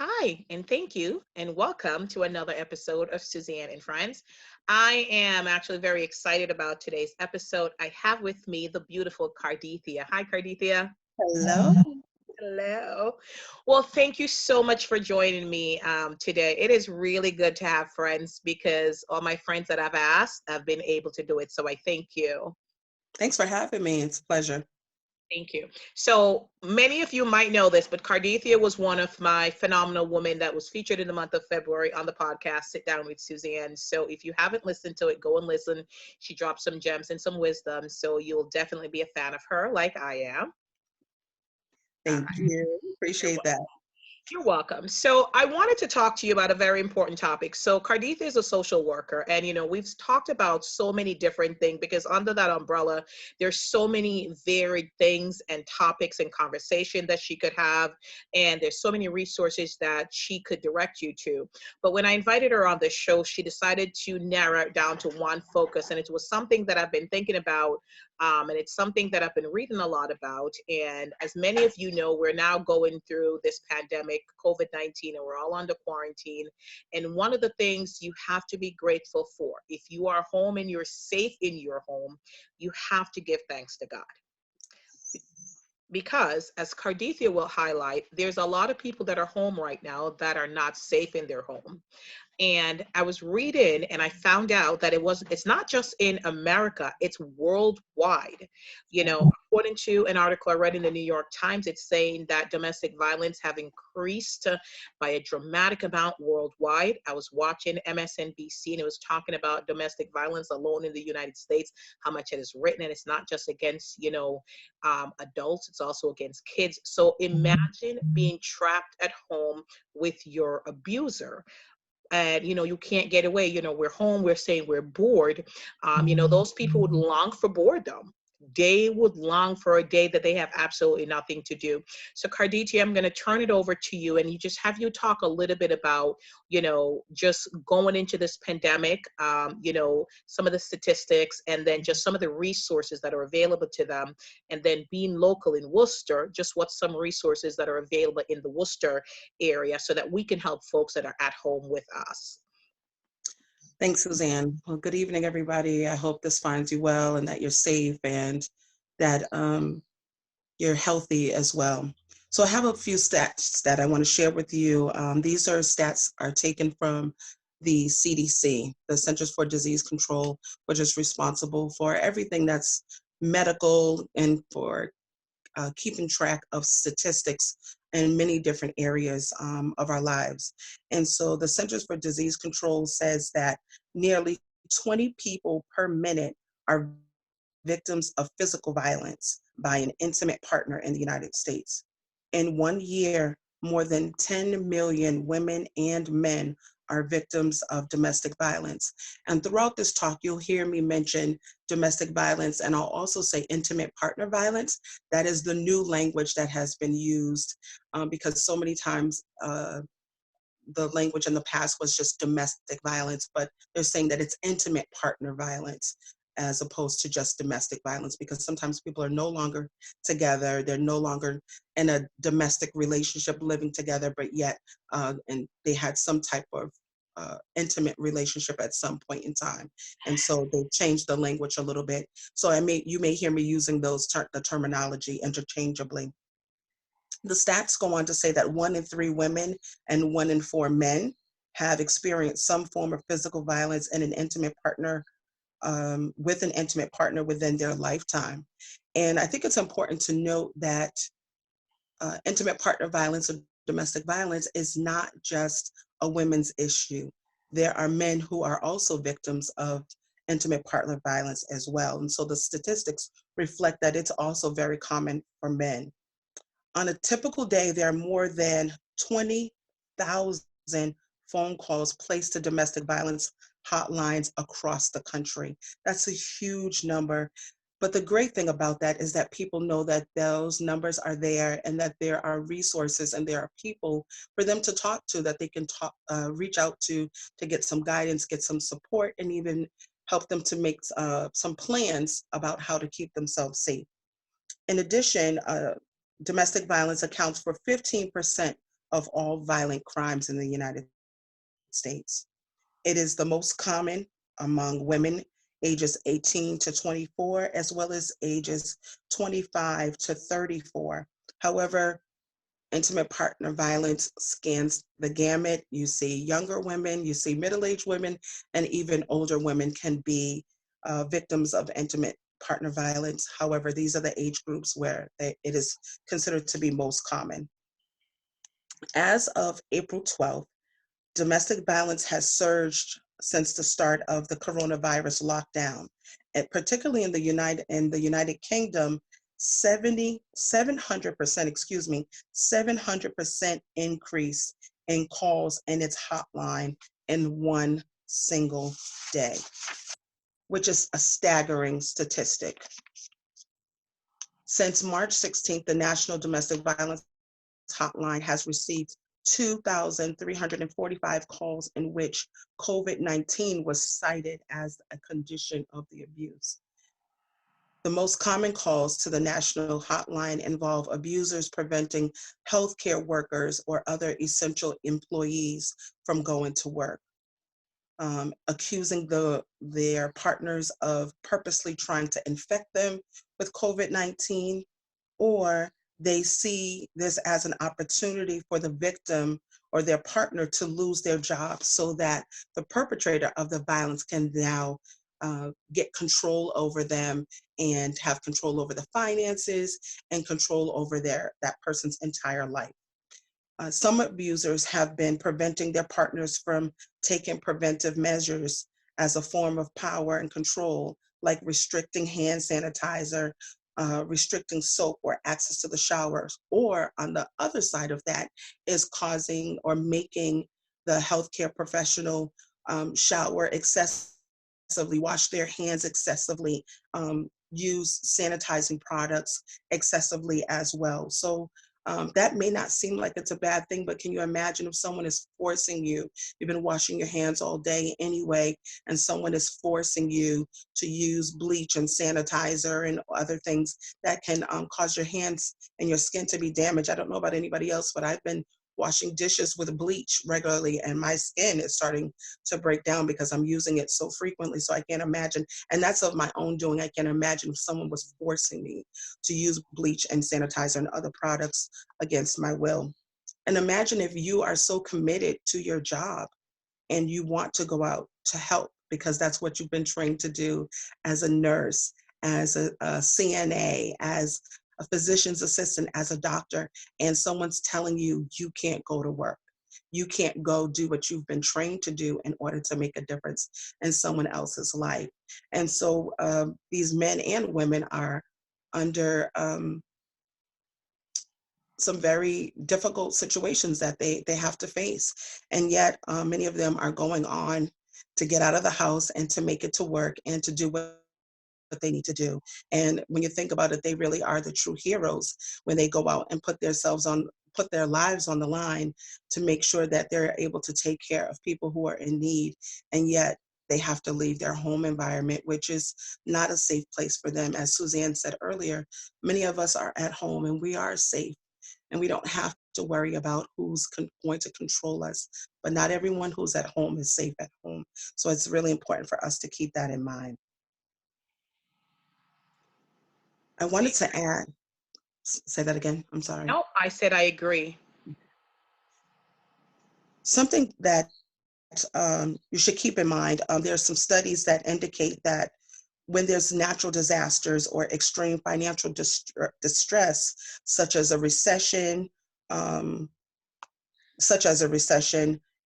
Hi, and thank you, and welcome to another episode of Suzanne and Friends. I am actually very excited about today's episode. I have with me the beautiful Cardethia. Hi, Cardethia. Hello. Hello. Well, thank you so much for joining me today. It is really good to have friends because all my friends that I've asked have been able to do it. So I thank you. Thanks for having me. It's a pleasure. Thank you. So many of you might know this, but Cardethia was one of my phenomenal women that was featured in the month of February on the podcast, Sit Down with Suzanne. So if you haven't listened to it, go and listen. She dropped some gems and some wisdom. So you'll definitely be a fan of her, like I am. Uh, Thank you. you're Appreciate that. You're welcome. So I wanted to talk to you about a very important topic. So Cardithia is a social worker, and we've talked about so many different things because under that umbrella, there's so many varied things and topics and conversation that she could have, and there's so many resources that she could direct you to. But when I invited her on the show, she decided to narrow it down to one focus, and it was something that I've been thinking about and it's something that I've been reading a lot about. And as many of you know, we're now going through this pandemic, COVID 19, and we're all under quarantine. And one of the things you have to be grateful for, if you are home and you're safe in your home, you have to give thanks to God. Because, as Cardithia will highlight, there's a lot of people that are home right now that are not safe in their home. And I was reading and I found out that it's not just in America, it's worldwide. According to an article I read in the New York Times, it's saying that domestic violence have increased by a dramatic amount worldwide. I was watching MSNBC and it was talking about domestic violence alone in the United States, how much it is written, and it's not just against, adults, it's also against kids. So imagine being trapped at home with your abuser and you can't get away. We're home, we're saying we're bored. Those people would long for boredom. They would long for a day that they have absolutely nothing to do. So Carditi, I'm going to turn it over to you and you just have you talk a little bit about just going into this pandemic, some of the statistics and then just some of the resources that are available to them, and then being local in Worcester, just what some resources that are available in the Worcester area so that we can help folks that are at home with us. Thanks, Suzanne. Well, good evening, everybody. I hope this finds you well and that you're safe and that you're healthy as well. So I have a few stats that I want to share with you. These stats are taken from the CDC, the Centers for Disease Control, which is responsible for everything that's medical and for keeping track of statistics in many different areas of our lives. And so the Centers for Disease Control says that nearly 20 people per minute are victims of physical violence by an intimate partner in the United States. In 1 year, more than 10 million women and men are victims of domestic violence. And throughout this talk, you'll hear me mention domestic violence, and I'll also say intimate partner violence. That is the new language that has been used because so many times the language in the past was just domestic violence, but they're saying that it's intimate partner violence as opposed to just domestic violence, because sometimes people are no longer together, they're no longer in a domestic relationship living together, but yet and they had some type of intimate relationship at some point in time, and so they changed the language a little bit. So you may hear me using the terminology interchangeably. The stats go on to say that 1 in 3 women and 1 in 4 men have experienced some form of physical violence in an intimate partner with an intimate partner within their lifetime. And I think it's important to note that intimate partner violence or domestic violence is not just a women's issue. There are men who are also victims of intimate partner violence as well. And so the statistics reflect that it's also very common for men. On a typical day, there are more than 20,000 phone calls placed to domestic violence hotlines across the country. That's a huge number. But the great thing about that is that people know that those numbers are there and that there are resources and there are people for them to talk to, that they can reach out to get some guidance, get some support, and even help them to make some plans about how to keep themselves safe. In addition, domestic violence accounts for 15% of all violent crimes in the United States. It is the most common among women ages 18 to 24, as well as ages 25 to 34. However, intimate partner violence scans the gamut. You see younger women, you see middle-aged women, and even older women can be victims of intimate partner violence. However, these are the age groups where it is considered to be most common. As of April 12th, domestic violence has surged since the start of the coronavirus lockdown, and particularly in the United Kingdom, 700%, 700% increase in calls in its hotline in one single day, which is a staggering statistic. Since March 16th, the National Domestic Violence Hotline has received 2,345 calls in which COVID-19 was cited as a condition of the abuse. The most common calls to the national hotline involve abusers preventing healthcare workers or other essential employees from going to work, accusing their partners of purposely trying to infect them with COVID-19, or they see this as an opportunity for the victim or their partner to lose their job so that the perpetrator of the violence can now get control over them and have control over the finances and control over that person's entire life. Some abusers have been preventing their partners from taking preventive measures as a form of power and control, like restricting hand sanitizer, restricting soap or access to the showers. Or on the other side of that is causing or making the healthcare professional shower excessively, wash their hands excessively, use sanitizing products excessively as well. So that may not seem like it's a bad thing, but can you imagine if someone is forcing you, you've been washing your hands all day anyway, and someone is forcing you to use bleach and sanitizer and other things that can cause your hands and your skin to be damaged. I don't know about anybody else, but I've been washing dishes with bleach regularly and my skin is starting to break down because I'm using it so frequently. So I can't imagine, and that's of my own doing, I can't imagine if someone was forcing me to use bleach and sanitizer and other products against my will. And imagine if you are so committed to your job and you want to go out to help because that's what you've been trained to do as a nurse, as a CNA, as a physician's assistant, as a doctor, and someone's telling you you can't go to work. You can't go do what you've been trained to do in order to make a difference in someone else's life. And so these men and women are under some very difficult situations that they have to face. And yet many of them are going on to get out of the house and to make it to work and to do what they need to do. And when you think about it, they really are the true heroes when they go out and put their lives on the line to make sure that they're able to take care of people who are in need. And yet they have to leave their home environment, which is not a safe place for them. As Suzanne said earlier, many of us are at home and we are safe and we don't have to worry about who's going to control us. But not everyone who's at home is safe at home. So it's really important for us to keep that in mind. I wanted to add, say that again, I'm sorry. No, I said I agree. Something that you should keep in mind, there's some studies that indicate that when there's natural disasters or extreme financial distress, such as a recession, um,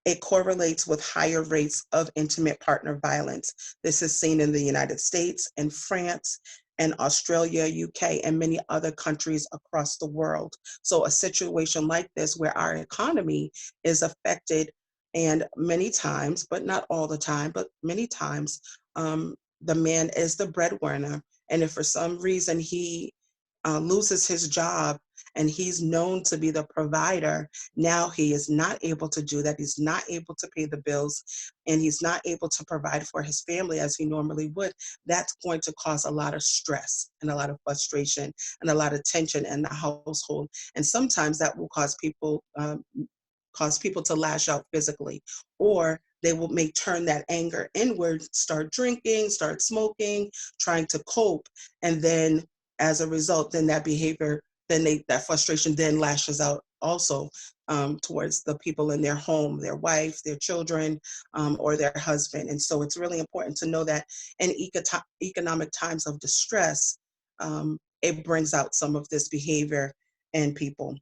it correlates with higher rates of intimate partner violence. This is seen in the United States and France and Australia, UK, and many other countries across the world. So a situation like this where our economy is affected, and many times, but not all the time, but many times, the man is the breadwinner. And if for some reason he loses his job and he's known to be the provider. Now he is not able to do that. He's not able to pay the bills, and he's not able to provide for his family as he normally would. That's going to cause a lot of stress and a lot of frustration and a lot of tension in the household. And sometimes that will cause people to lash out physically, or they may turn that anger inward, start drinking, start smoking, trying to cope. And then as a result, then that behavior, that frustration then lashes out also towards the people in their home, their wife, their children, or their husband. And so it's really important to know that in economic times of distress, it brings out some of this behavior in people.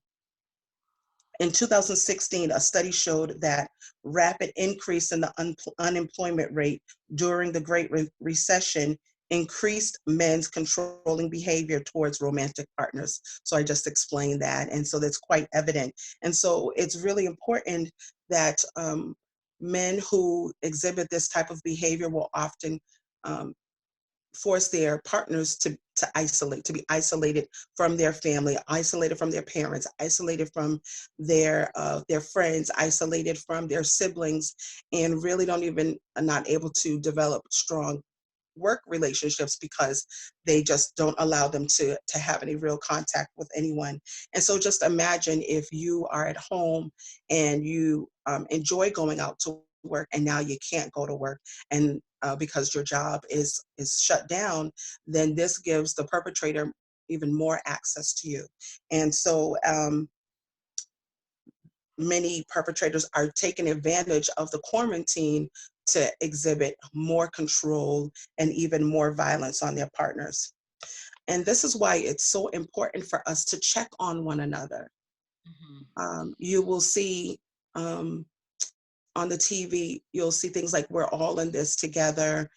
In 2016, a study showed that rapid increase in the unemployment rate during the Great Recession increased men's controlling behavior towards romantic partners. So I just explained that. And so that's quite evident. And so it's really important that men who exhibit this type of behavior will often um, force their partners to be isolated from their family, isolated from their parents, isolated from their friends, isolated from their siblings, and really don't even are not able to develop strong work relationships because they just don't allow them to have any real contact with anyone. And so just imagine if you are at home and you enjoy going out to work, and now you can't go to work, and because your job is shut down, then this gives the perpetrator even more access to you. And so many perpetrators are taking advantage of the quarantine to exhibit more control and even more violence on their partners. And this is why it's so important for us to check on one another. Mhm. You will see on the TV, you'll see things like we're all in this together.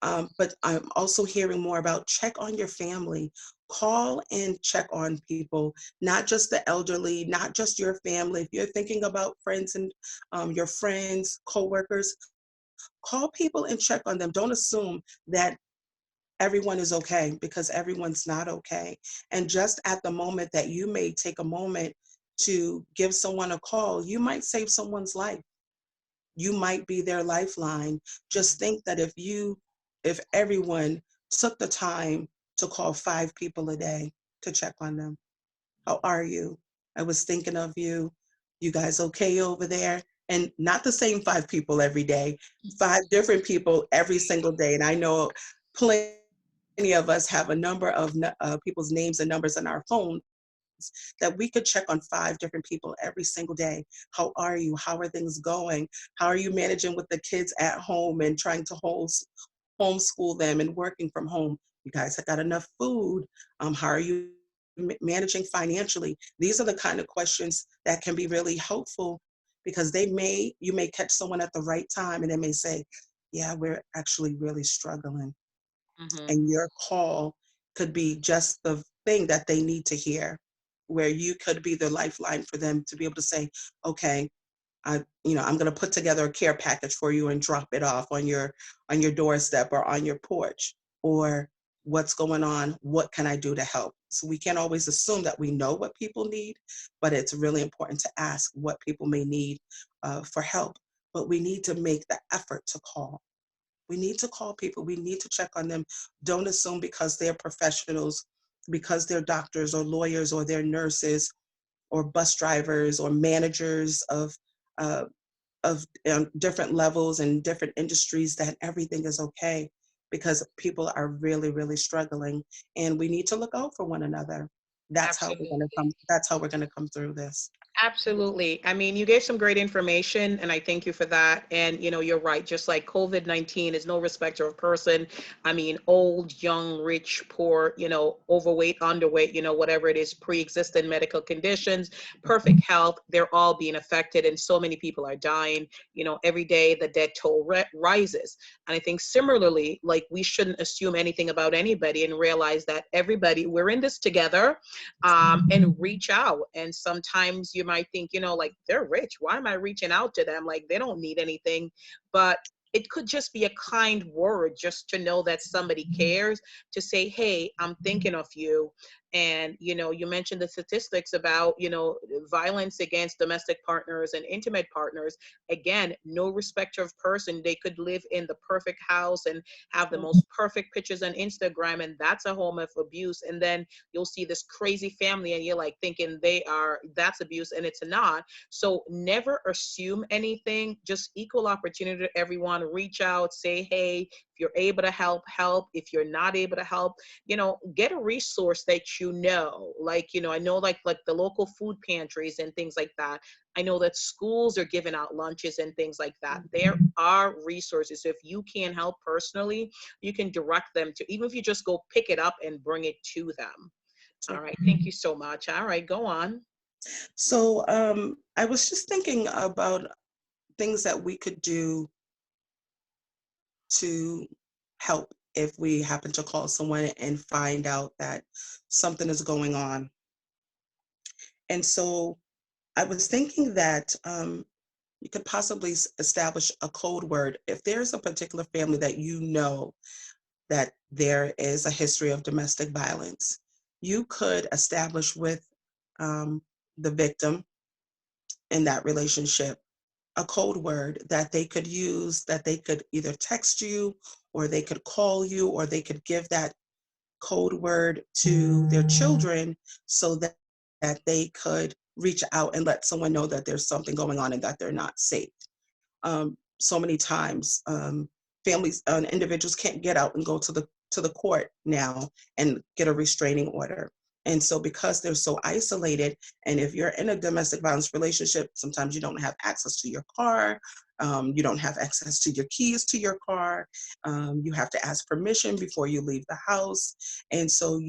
But I'm also hearing more about check on your family. Call and check on people, not just the elderly, not just your family. If you're thinking about friends and your friends, coworkers, call people and check on them. Don't assume that everyone is okay, because everyone's not okay. And just at the moment that you may take a moment to give someone a call, you might save someone's life. You might be their lifeline. Just think that if everyone took the time to call 5 people a day to check on them. How are you? I was thinking of you. You guys okay over there? And not the same 5 people every day, 5 different people every single day. And I know plenty of us have a number of people's names and numbers in our phones that we could check on 5 different people every single day. How are you? How are things going? How are you managing with the kids at home and trying to homeschool them and working from home? You guys have got enough food? How are you managing financially? These are the kind of questions that can be really helpful, because you may catch someone at the right time and they may say, yeah, we're actually really struggling. Mhm. And your call could be just the thing that they need to hear, where you could be the lifeline for them to be able to say, okay, I'm going to put together a care package for you and drop it off on your doorstep or on your porch. Or what's going on? What can I do to help? So we can't always assume that we know what people need, but it's really important to ask what people may need for help. But we need to make the effort to call. We need to call people. We need to check on them. Don't assume because they're professionals, because they're doctors or lawyers or they're nurses or bus drivers or managers uh, of different levels and different industries, that everything is okay, because people are really, really struggling, and we need to look out for one another. Absolutely. That's how we're gonna come through this. Absolutely. I mean, you gave some great information, and I thank you for that. And, you're right. Just like COVID-19 is no respecter of person. I mean, old, young, rich, poor, overweight, underweight, whatever it is, pre-existing medical conditions, perfect health, they're all being affected. And so many people are dying. Every day the death toll rises. And I think similarly, like, we shouldn't assume anything about anybody and realize that everybody, we're in this together, and reach out. And sometimes you might think, like, they're rich. Why am I reaching out to them? Like, they don't need anything. But it could just be a kind word, just to know that somebody cares, to say, hey, I'm thinking of you. And, you mentioned the statistics about, violence against domestic partners and intimate partners. Again, no respect of person. They could live in the perfect house and have the most perfect pictures on Instagram, and that's a home of abuse. And then you'll see this crazy family, and you're like thinking that's abuse, and it's not. So never assume anything. Just equal opportunity to everyone. Reach out, say, hey, if you're able to help, help. If you're not able to help, get a resource that like, I know like the local food pantries and things like that. I know that schools are giving out lunches and things like that. There are resources. So if you can't help personally, you can direct them to, even if you just go pick it up and bring it to them. All right. Thank you so much. All right, go on. So I was just thinking about things that we could do to help if we happen to call someone and find out that something is going on. And so I was thinking that you could possibly establish a code word. If there's a particular family that you know that there is a history of domestic violence, you could establish with the victim in that relationship a code word that they could use, that they could either text you or they could call you or they could give that code word to their children so that they could reach out and let someone know that there's something going on and that they're not safe. So many times, families and individuals can't get out and go to the court now and get a restraining order. And so because they're so isolated, and if you're in a domestic violence relationship, sometimes you don't have access to your car, you don't have access to your keys to your car, you have to ask permission before you leave the house. And so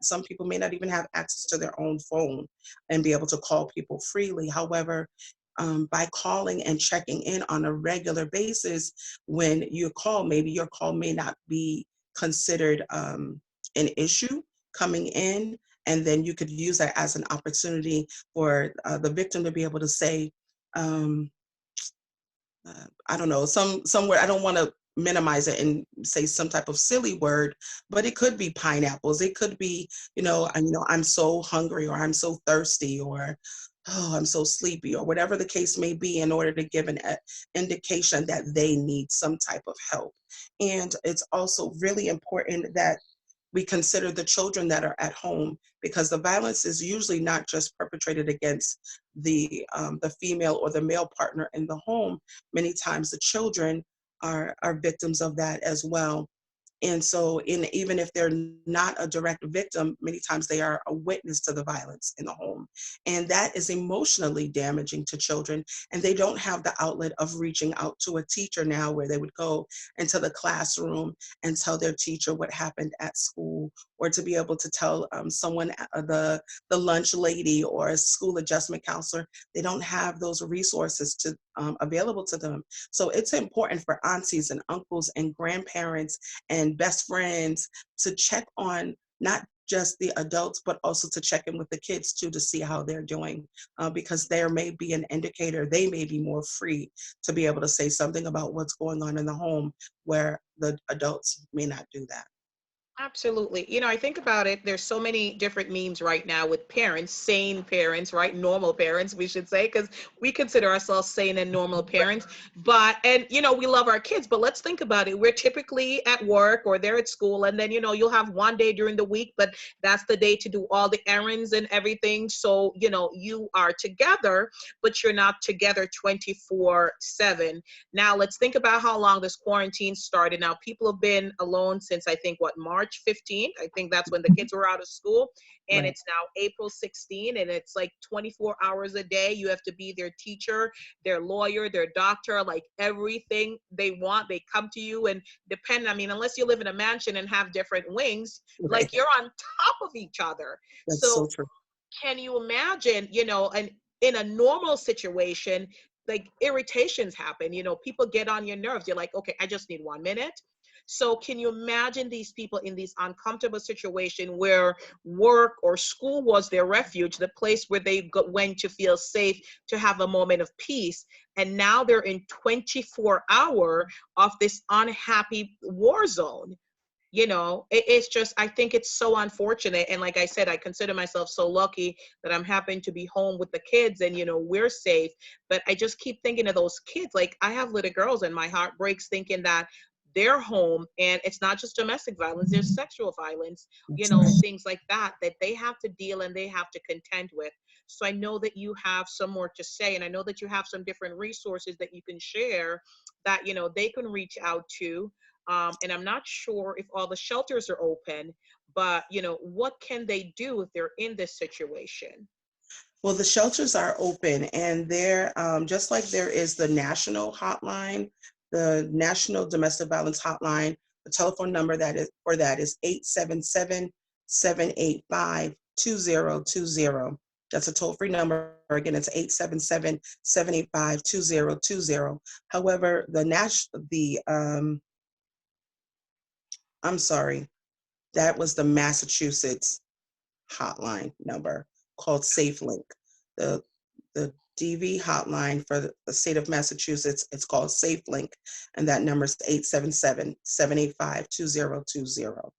some people may not even have access to their own phone and be able to call people freely. However, by calling and checking in on a regular basis, when you call, maybe your call may not be considered an issue coming in, and then you could use that as an opportunity for the victim to be able to say, um, I don't know, somewhere, I don't want to minimize it and say some type of silly word, but it could be pineapples. It could be, I'm so hungry, or I'm so thirsty, or oh, I'm so sleepy, or whatever the case may be, in order to give an indication that they need some type of help. And it's also really important that we consider the children that are at home, because the violence is usually not just perpetrated against the female or the male partner in the home. Many times the children are victims of that as well. And so even if they're not a direct victim, many times they are a witness to the violence in the home. And that is emotionally damaging to children. And they don't have the outlet of reaching out to a teacher now, where they would go into the classroom and tell their teacher what happened at school, or to be able to tell someone, the lunch lady or a school adjustment counselor. They don't have those resources available to them. So it's important for aunties and uncles and grandparents and best friends to check on not just the adults, but also to check in with the kids too, to see how they're doing, because there may be an indicator. They may be more free to be able to say something about what's going on in the home, where the adults may not do that. Absolutely. I think about it, there's so many different memes right now with parents, sane parents, right? Normal parents, we should say, because we consider ourselves sane and normal parents. And we love our kids, but let's think about it. We're typically at work or they're at school, and then, you'll have one day during the week, but that's the day to do all the errands and everything. So, you are together, but you're not together 24/7. Now, let's think about how long this quarantine started. Now, people have been alone since, I think, March 15th. I think that's when the kids were out of school. And Right. it's now April 16th, and it's like 24 hours a day. You have to be their teacher, their lawyer, their doctor, like everything they want. They come to you, and unless you live in a mansion and have different wings, Right. like you're on top of each other. That's so So true. can you imagine, and in a normal situation, like irritations happen, people get on your nerves. You're like, okay, I just need 1 minute. So can you imagine these people in these uncomfortable situation where work or school was their refuge, the place where they went to feel safe, to have a moment of peace, and now they're in 24 hour of this unhappy war zone. it's just, I think it's so unfortunate. And like I said, I consider myself so lucky that I'm happy to be home with the kids and, we're safe. But I just keep thinking of those kids. Like, I have little girls and my heart breaks thinking that they're home, and it's not just domestic violence, there's sexual violence, That's right. things like that, that they have to deal and they have to contend with. So I know that you have some more to say, and I know that you have some different resources that you can share that, they can reach out to. And I'm not sure if all the shelters are open, but what can they do if they're in this situation? Well, the shelters are open, and they're just like there is the national hotline, the National Domestic Violence Hotline. The telephone number that is for that is 877-785-2020. That's a toll-free number. Again, it's 877-785-2020. However, I'm sorry, that was the Massachusetts hotline number called SafeLink. The the DV hotline for the state of Massachusetts, it's called SafeLink, and that number is 877-785-2020.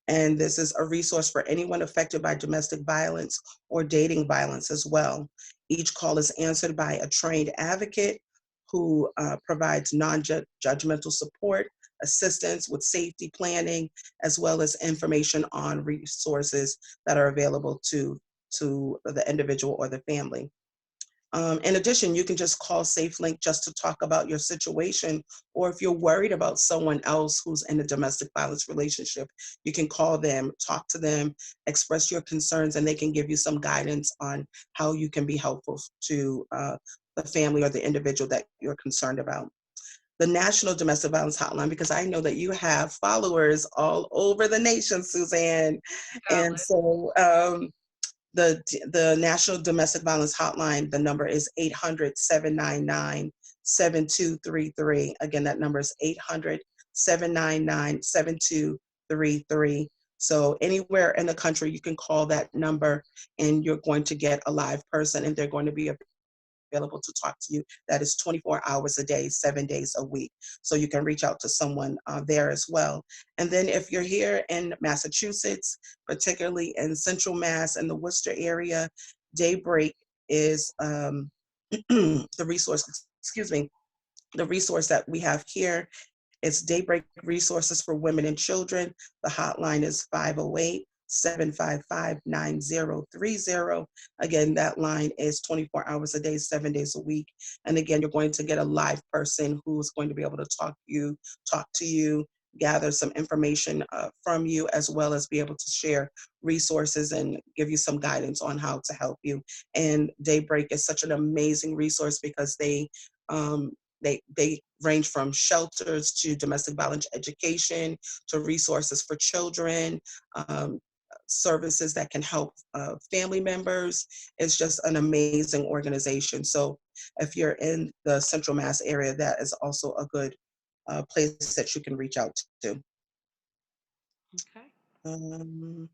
And this is a resource for anyone affected by domestic violence or dating violence as well. Each call is answered by a trained advocate who provides non-judgmental support, assistance with safety planning, as well as information on resources that are available to the individual or the family. In addition, you can just call SafeLink just to talk about your situation, or if you're worried about someone else who's in a domestic violence relationship, you can call them, talk to them, express your concerns, and they can give you some guidance on how you can be helpful to the family or the individual that you're concerned about. The National Domestic Violence Hotline, because I know that you have followers all over the nation, Suzanne. And so the National Domestic Violence Hotline, the number is 800-799-7233. Again, that number is 800-799-7233. So anywhere in the country, you can call that number and you're going to get a live person, and they're going to be available to talk to you. That is 24 hours a day, 7 days a week. So you can reach out to someone there as well. And then if you're here in Massachusetts, particularly in Central Mass and the Worcester area, Daybreak is the resource, excuse me, the resource that we have here. It's Daybreak Resources for Women and Children. The hotline is 508-755-9030. Again, that line is 24 hours a day, 7 days a week. And again, you're going to get a live person who's going to be able to talk to you, gather some information from you, as well as be able to share resources and give you some guidance on how to help you. And Daybreak is such an amazing resource because they range from shelters to domestic violence education to resources for children, um, services that can help family members. It's just an amazing organization. So if you're in the Central Mass area, that is also a good place that you can reach out to. Okay. Um,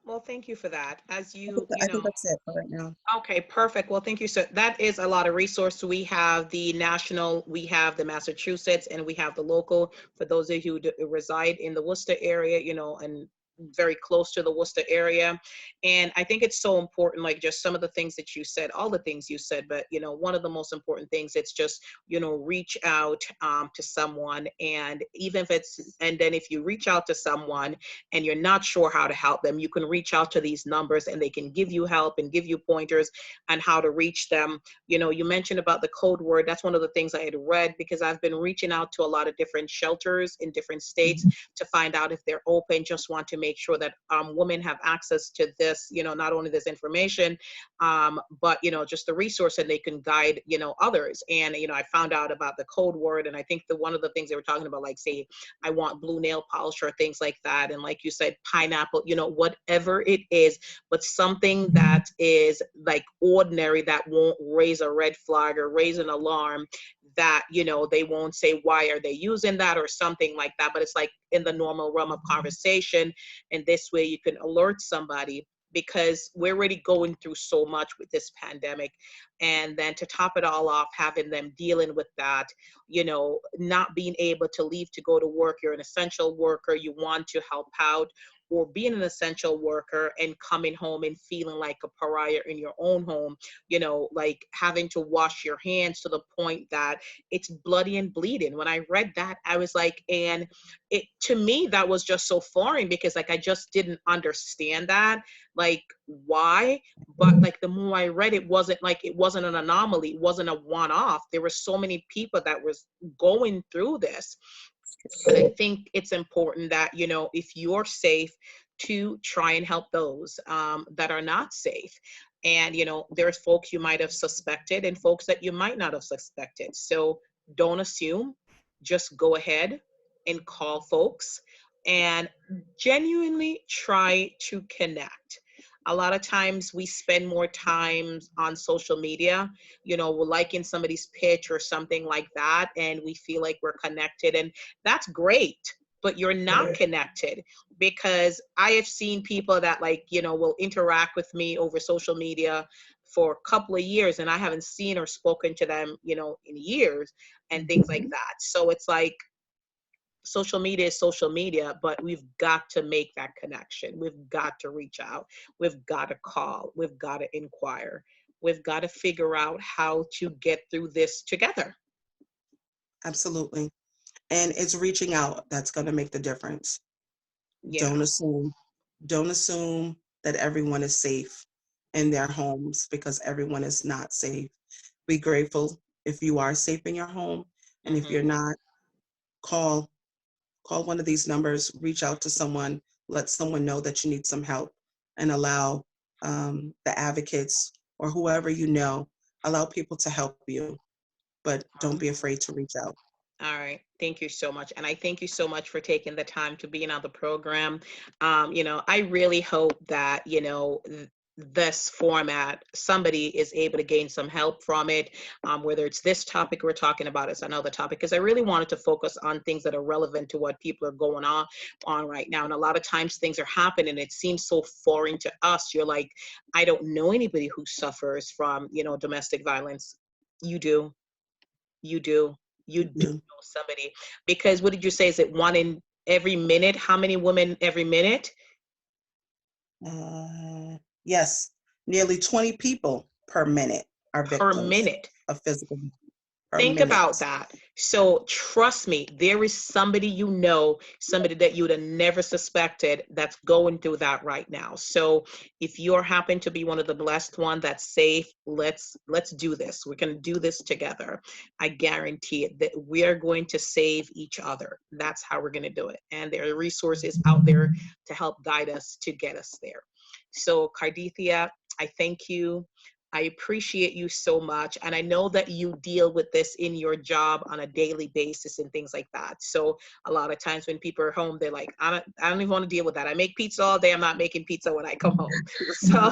Well, thank you for that. As I think, I think that's it for right now. Okay, perfect. Well, thank you. So that is a lot of resource. We have the national, we have the Massachusetts, and we have the local. For those of you who reside in the Worcester area, and very close to the Worcester area. And I think it's so important, like just some of the things that you said, all the things you said, but one of the most important things, it's just, reach out to someone. And even if and then if you reach out to someone and you're not sure how to help them, you can reach out to these numbers and they can give you help and give you pointers on how to reach them. You mentioned about the code word. That's one of the things I had read, because I've been reaching out to a lot of different shelters in different states to find out if they're open. Just want to make sure that women have access to this, not only this information, but, just the resource, and they can guide, others. And, I found out about the code word. And I think one of the things they were talking about, like, say, I want blue nail polish or things like that. And like you said, pineapple, whatever it is, but something that is like ordinary, that won't raise a red flag or raise an alarm, that they won't say, why are they using that, or something like that. But it's like in the normal realm of conversation, and this way you can alert somebody. because we're already going through so much with this pandemic. And then to top it all off, having them dealing with that, not being able to leave to go to work. You're an essential worker, you want to help out, or being an essential worker and coming home and feeling like a pariah in your own home, like having to wash your hands to the point that it's bloody and bleeding. When I read that, I was like, and it, to me, that was just so foreign, because like I just didn't understand that, like why. But like the more I read, it wasn't an anomaly, it wasn't a one-off. There were so many people that was going through this. And I think it's important that, if you're safe, to try and help those that are not safe. And, there's folks you might have suspected and folks that you might not have suspected. So don't assume, just go ahead and call folks and genuinely try to connect. A lot of times we spend more time on social media, we're liking somebody's pitch or something like that, and we feel like we're connected. And that's great, but you're not connected, because I have seen people that will interact with me over social media for a couple of years, and I haven't seen or spoken to them, in years, and things like that. So it's like, social media is social media, but we've got to make that connection. We've got to reach out. We've got to call. We've got to inquire. We've got to figure out how to get through this together. Absolutely. And it's reaching out that's going to make the difference. Yeah. Don't assume. Don't assume that everyone is safe in their homes, because everyone is not safe. Be grateful if you are safe in your home. And if Hmm. you're not, call one of these numbers, reach out to someone, let someone know that you need some help, and allow the advocates or whoever allow people to help you. But don't be afraid to reach out. All right. Thank you so much. And I thank you so much for taking the time to be on the program. I really hope that, this format, somebody is able to gain some help from it, whether it's this topic we're talking about, it's another topic, because I really wanted to focus on things that are relevant to what people are going on right now. And a lot of times things are happening, it seems so foreign to us. You're like, I don't know anybody who suffers from, domestic violence. You do. You do. You do Yeah. know somebody. Because what did you say? Is it one in every minute? How many women every minute? Yes, nearly 20 people per minute are Per victims minute. of physical per Think minute. about that. So trust me, there is somebody, somebody that you would have never suspected that's going through that right now. So if you're happen to be one of the blessed one that's safe, let's do this. We're going to do this together. I guarantee it that we are going to save each other. That's how we're going to do it. And there are resources out there to help guide us to get us there. So Cardethia, I thank you. I appreciate you so much. And I know that you deal with this in your job on a daily basis and things like that. So a lot of times when people are home, they're like, I don't even want to deal with that. I make pizza all day. I'm not making pizza when I come home. So,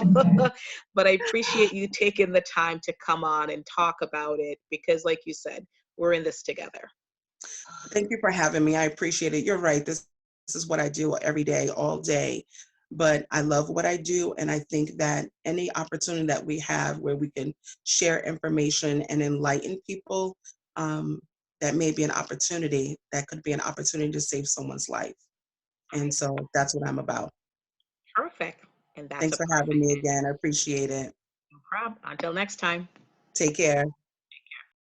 but I appreciate you taking the time to come on and talk about it, because like you said, we're in this together. Thank you for having me. I appreciate it. You're right. This is what I do every day, all day. But I love what I do. And I think that any opportunity that we have where we can share information and enlighten people, um, that may be an opportunity, that could be an opportunity to save someone's life. And so that's what I'm about. Perfect. And that's Thanks a for having perfect me ending. again. I appreciate it. No problem. Until next time. Take care.